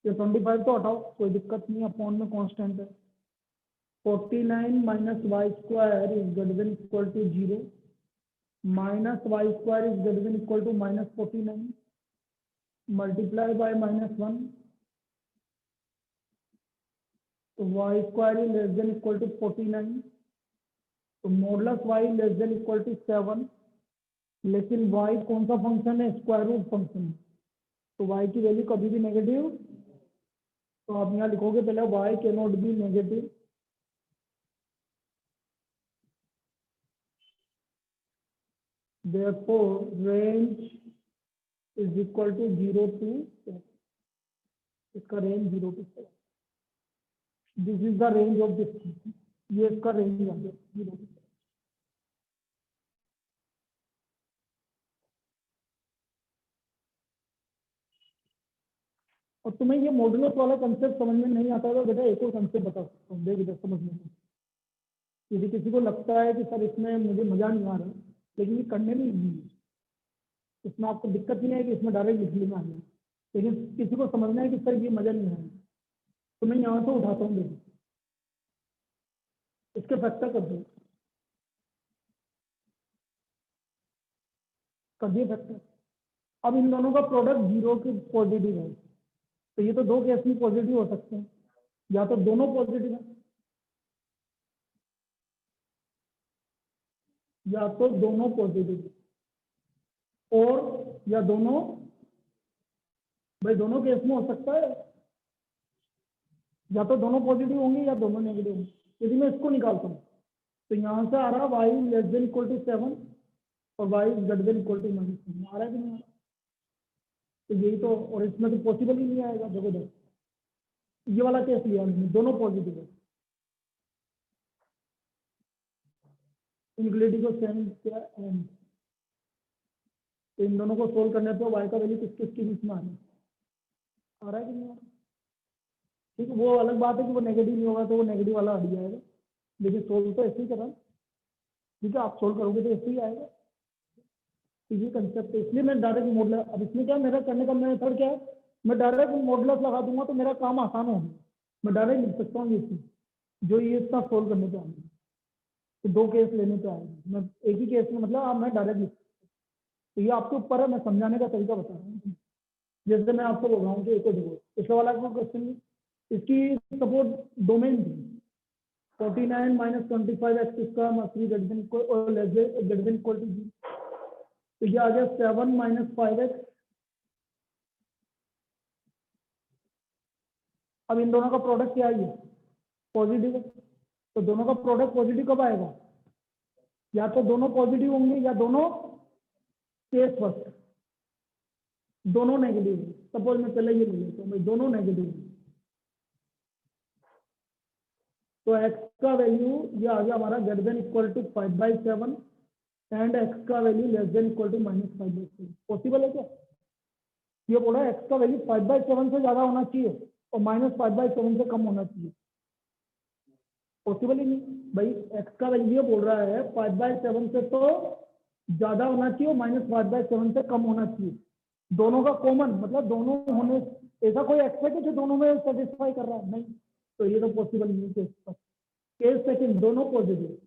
ये 25 तो हटाओ, कोई दिक्कत नहीं, अपॉन में कांस्टेंट है। 49 minus y square is greater than equal to 0, minus y square is greater than equal to minus 49 multiply by -1, तो y square is less than equal to 49, तो modulus y less than equal to 7, लेकिन y कौन सा function है, square root function, तो y की value कभी भी नेगेटिव, तो आप यहाँ लिखोगे पहले y can not be negative, therefore range is equal to 0 to 7, इसका range 0 to 7, this is the range of this, ये इसका रेंज है 0 to 7। और तुम्हें ये मॉडुलस वाला कंसेप्ट समझ में नहीं आता तो बेटा एक और कंसेप्ट बता सकता हूँ, देख इधर समझने में। यदि किसी को लगता है कि सर इसमें मुझे मजा नहीं आ रहा, लेकिन ये करने में इजी है, इसमें आपको दिक्कत नहीं है कि इसमें डायरेक्ट लिख लेना है, लेकिन किसी को समझना है कि सर ये मजा नहीं आ रहा, तो मैं यहाँ से उठाता हूँ, देखो इसके फैक्टर कर दिए फैक्टर। अब इन दोनों का प्रोडक्ट 0 के पॉजिटिव है, तो ये तो दो केस में पॉजिटिव हो सकते हैं, या तो दोनों पॉजिटिव है, या तो दोनों पॉजिटिव, और या दोनों, भाई दोनों केस में हो सकता है, या तो दोनों पॉजिटिव होंगे या दोनों नेगेटिव होंगे। यदि मैं इसको निकालता हूँ तो यहाँ से आ रहा y less than equal to 7 और y greater than equal to -7, आ रहा है कि नहीं आ रहा, तो यही तो, और इसमें तो पॉसिबल ही नहीं आएगा, जबरदस्त। ये वाला केस लिया मैंने, दोनों पॉजिटिव है, इनक्वलिटी को सेम किया एम, तो इन दोनों को सोल्व करने पर वाई का वैल्यू किस किस के बीच में आ रहा है कि नहीं आ रहा। ठीक है, वो अलग बात है कि वो नेगेटिव नहीं होगा तो वो नेगेटिव वाला हट जाएगा, लेकिन सोल्व तो ऐसे ही करा। ठीक है, आप सोल्व करोगे तो ऐसे ही आएगा, तो ये कंसेप्ट है, इसलिए मैं डायरेक्ट मॉडुलस, अब इसमें क्या मेरा करने का मेथड क्या है, मैं डायरेक्ट मॉडुलस लगा दूंगा तो मेरा काम आसान होगा, मैं डायरेक्ट लिख सकता हूँ ये चीज, जो ये इसका सोल्व करने पे आएगा, तो दो केस लेने पे आएगा, मैं एक ही केस में मतलब मैं डायरेक्ट लिख, तो ये आपके ऊपर है, मैं समझाने का तरीका बता रहा हूँ। जैसे मैं आपको बोल रहा हूँ कि एक देखो, पिछले वाला क्वेश्चन, इसकी सपोज डोमेन थी 49 minus 25 x square must be greater than equal to 0, तो ये आ गया 7 माइनस 5x। अब इन दोनों का प्रोडक्ट क्या है, पॉजिटिव है, तो दोनों का प्रोडक्ट पॉजिटिव कब आएगा, या तो दोनों पॉजिटिव होंगे या दोनों केस फर्स्ट, दोनों नेगेटिव है। सपोज मैं पहले ये ले लेता हूँ भाई, दोनों नेगेटिव है, तो x का वैल्यू ये आ गया हमारा greater than equal to 5/7 and x का value less than equal to -5/7। Possible है क्या, ये बोला x का वैल्यू 5/7 से ज्यादा होना चाहिए और -5/7 से कम होना चाहिए, पॉसिबल ही नहीं भाई। एक्स का वैल्यू बोल रहा है 5/7 से तो ज्यादा होना चाहिए और -5/7 से कम होना चाहिए। दोनों का कॉमन मतलब दोनों होने, ऐसा कोई एक्स है कि जो दोनों में सेटिस्फाई कर रहा है, नहीं। तो ये तो पॉसिबल नहीं है। केस सेकंड, दोनों पॉजिटिव।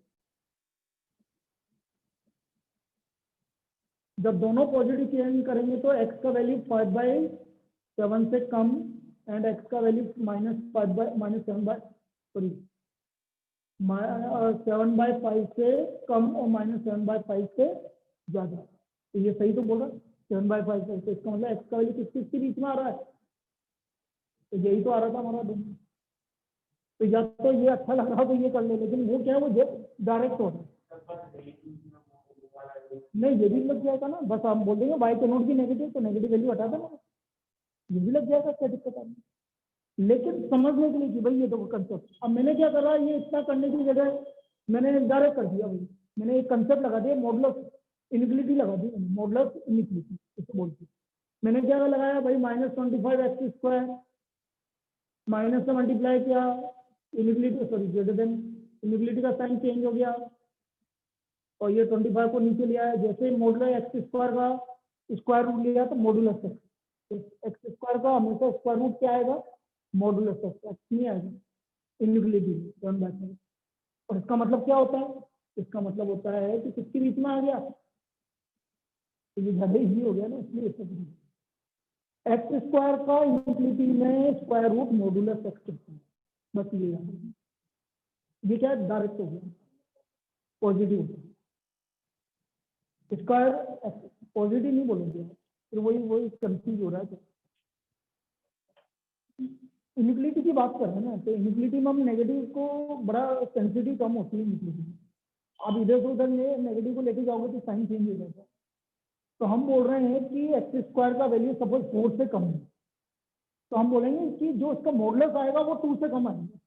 जब दोनों पॉजिटिव चेंज करेंगे तो एक्स का वैल्यू 5/7 से कम एंड एक्स का वैल्यू -7/5 से कम और -7/5 से ज्यादा। तो ये सही तो बोल रहा है 7/5 से। इसका मतलब एक्स का वैल्यू किस के बीच में आ रहा है? तो यही तो आ रहा था हमारा दोनों। तो या तो ये अच्छा लग रहा तो ये कर ले, लेकिन वो क्या है, वो डायरेक्ट हो रहा है। नहीं, ये भी लग जाएगा ना, बस आप बोल देंगे वाई के नोट की नेगेटिव, तो नेगेटिव वैल्यू हटा देना, ये भी लग जाएगा, क्या दिक्कत आ रही है। लेकिन समझने के लिए कि भाई ये तो कंसेप्ट, अब मैंने क्या करा, ये इतना करने की जगह मैंने डायरेक्ट कर दिया भाई। मैंने एक कंसेप्ट लगा दिया, मॉडुलस इनइक्वालिटी लगा दी मैंने, मॉडुलस इनइक्वालिटी इसको बोलती। मैंने क्या लगाया भाई, -25x², माइनस से मल्टीप्लाई किया, inequality sorry greater than, inequality का साइन चेंज हो गया और ये 25 को नीचे लिया है। जैसे मॉडुलस x² का स्क्वायर रूट लिया तो मॉडुलस x² का हमेशा स्क्वायर रूट क्या आएगा, मॉडुलस x नहीं आएगा इनइक्वालिटी 1/5। और इसका मतलब क्या होता है, इसका मतलब होता है कि किसके बीच में आ गया, तो ये ज्यादा इजी हो गया ना, इसलिए x² का इनइक्वालिटी में स्क्वायर रूट मॉडुलस x करता है, बस ये याद रखना। ये क्या है, डायरेक्ट हो गया, पॉजिटिव स्क्वायर पॉजिटिव नहीं बोलेंगे, फिर वही कंफ्यूज हो रहा है। इनइक्वालिटी की बात कर रहे हैं ना, तो इनइक्वालिटी में हम नेगेटिव को बड़ा सेंसिटिव कम होती है इनइक्वालिटी में। आप इधर से उधर नेगेटिव को लेके जाओगे तो साइन चेंज हो जाएगा। तो हम बोल रहे हैं कि x² का वैल्यू सपोज 4 से कम है, तो हम बोलेंगे कि जो उसका मॉडुलस आएगा वो 2 से कम आएगा।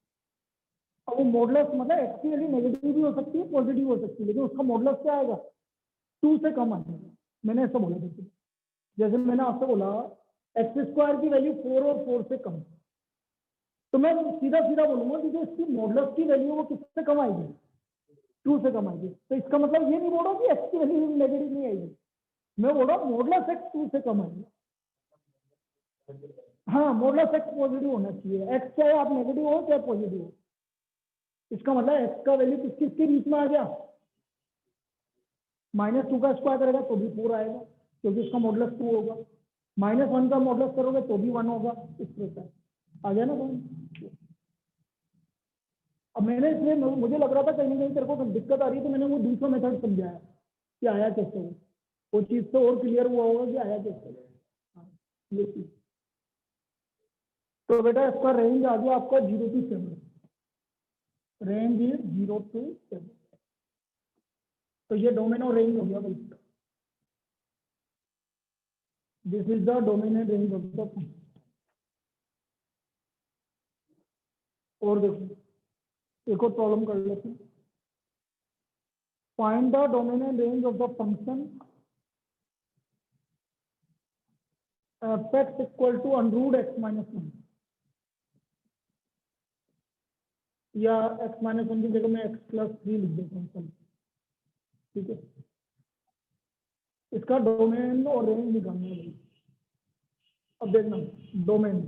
अब वो मॉडुलस मतलब x की वैल्यू नेगेटिव भी हो सकती है, पॉजिटिव हो सकती है, लेकिन उसका मॉडुलस क्या आएगा, 2 से कम आएगा। मैंने ऐसा बोला, जैसे मैंने आपसे बोला x² की वैल्यू 4 और 4 से कम, तो मैं सीधा सीधा बोलूंगा कि जो इसकी मॉडुलस की वैल्यू वो किससे कम आएगी, 2 से कम आएगी। तो इसका मतलब ये नहीं बोल रहा कि x की वैल्यू नेगेटिव नहीं आएगी, मैं बोल रहा हूँ मॉडुलस x 2 से कम आएगी। हाँ, मॉडुलस x पॉजिटिव होना चाहिए, x चाहे आप नेगेटिव हो चाहे पॉजिटिव हो। इसका मतलब x का वैल्यू किसके बीच में आ गया, -2 का स्क्वायर करेगा तो भी 4 आएगा क्योंकि इसका मॉडुलस 2 होगा, -1 का मॉडुलस करोगे तो भी 1 होगा, इस प्रकार आ गया ना भाई। अब मैंने इसमें मुझे लग रहा था कहीं ना कहीं तेरे को दिक्कत आ रही है, तो मैंने वो दूसरा मेथड समझाया कि आया कैसे हो, वो चीज़ तो और क्लियर हुआ होगा कि आया कैसे। हाँ, ये चीज़ तो बेटा इसका रेंज आ गया आपका 0 to 7, रेंज इज 0 to 7। तो ये डोमेन और रेंज हो गया भाई, this is the domain and range of the function. और देखो एक और प्रॉब्लम कर लेते हैं, find the domain and range of the function f(x) equal to √x-1, या x-1 की जगह मैं x+3 लिख देता हूँ, ठीक है। इसका डोमेन और रेंज निकालना है। अब देखना डोमेन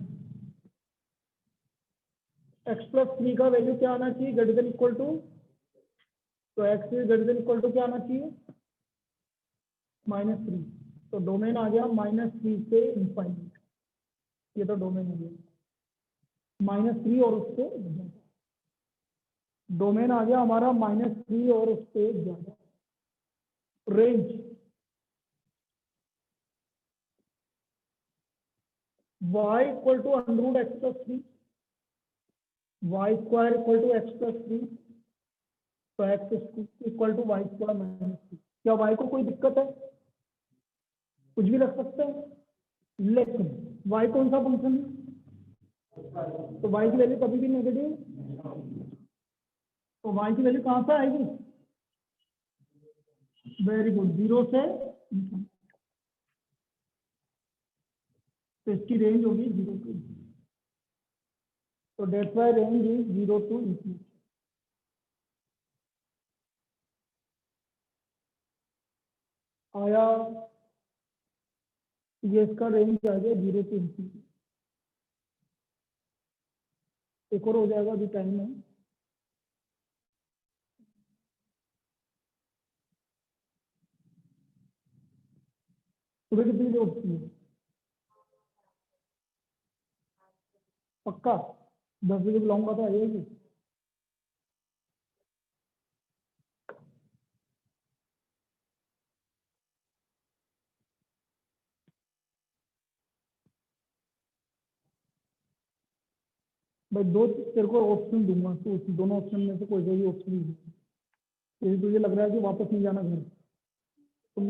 x+3 का वैल्यू क्या आना चाहिए, ग्रेटर देन इक्वल टू, तो x greater than equal to क्या आना चाहिए, -3। तो डोमेन आ गया -3 से इनफाइनाइट, ये तो डोमेन हो गया -3 और उससे ज्यादा। डोमेन आ गया हमारा -3 और उससे ज्यादा। Range y equal to √x+3, y² equal to x+3, तो x इक्वल टू y² -3। क्या y को कोई दिक्कत है, कुछ भी रख सकते हैं, लेकिन y कौन सा फंक्शन है, तो y की वैल्यू कभी भी नेगेटिव, तो y की वैल्यू कहां से आएगी, वेरी गुड, 0 से infinity। तो इसकी रेंज होगी 0 to, तो that's why range is 0 to infinity। आया, ये इसका रेंज आ गया 0 से इंफिनिटी। एक और हो जाएगा, अभी टाइम है। सुबह कितनी बजे उठती है? पक्का 10 बजे बुलाऊंगा तो आ जाएगी? भाई दो तेरे को ऑप्शन दूंगा, तो उस दोनों ऑप्शन में से कोई सा भी ऑप्शन ही यदि तुझे लग रहा है कि वापस नहीं जाना घर, तुम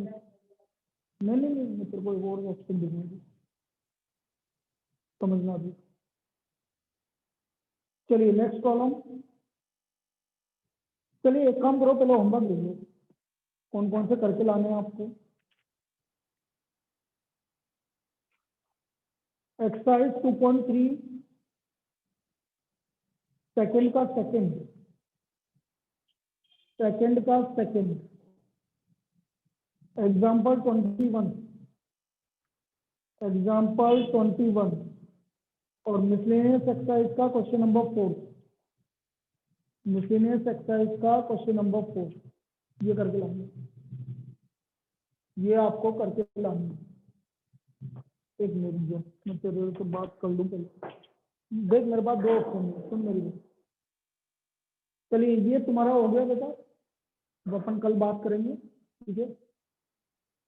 नहीं, मैं तेरे को एक और ऑप्शन दूंगा, समझना भी। चलिए नेक्स्ट कॉलम। चलिए एक काम करो, पहले होमवर्क दे दो, कौन कौन से करके लाने हैं आपको। एक्सरसाइज 2.3 सेकंड का सेकंड, सेकंड का सेकंड, एग्जाम्पल 21, एग्जाम्पल 21 और मिसलेनियस एक्सरसाइज का क्वेश्चन नंबर 4, मिसलेनियस एक्सरसाइज का क्वेश्चन नंबर 4, ये करके लाएंगे, ये आपको करके लाएंगे। एक मिनट जो मैं तेरे से बात कर लूँ पहले, देख मेरे पास दो ऑप्शन है, सुन मेरी बात। चलिए ये तुम्हारा हो गया बेटा, अब अपन कल बात करेंगे, ठीक है।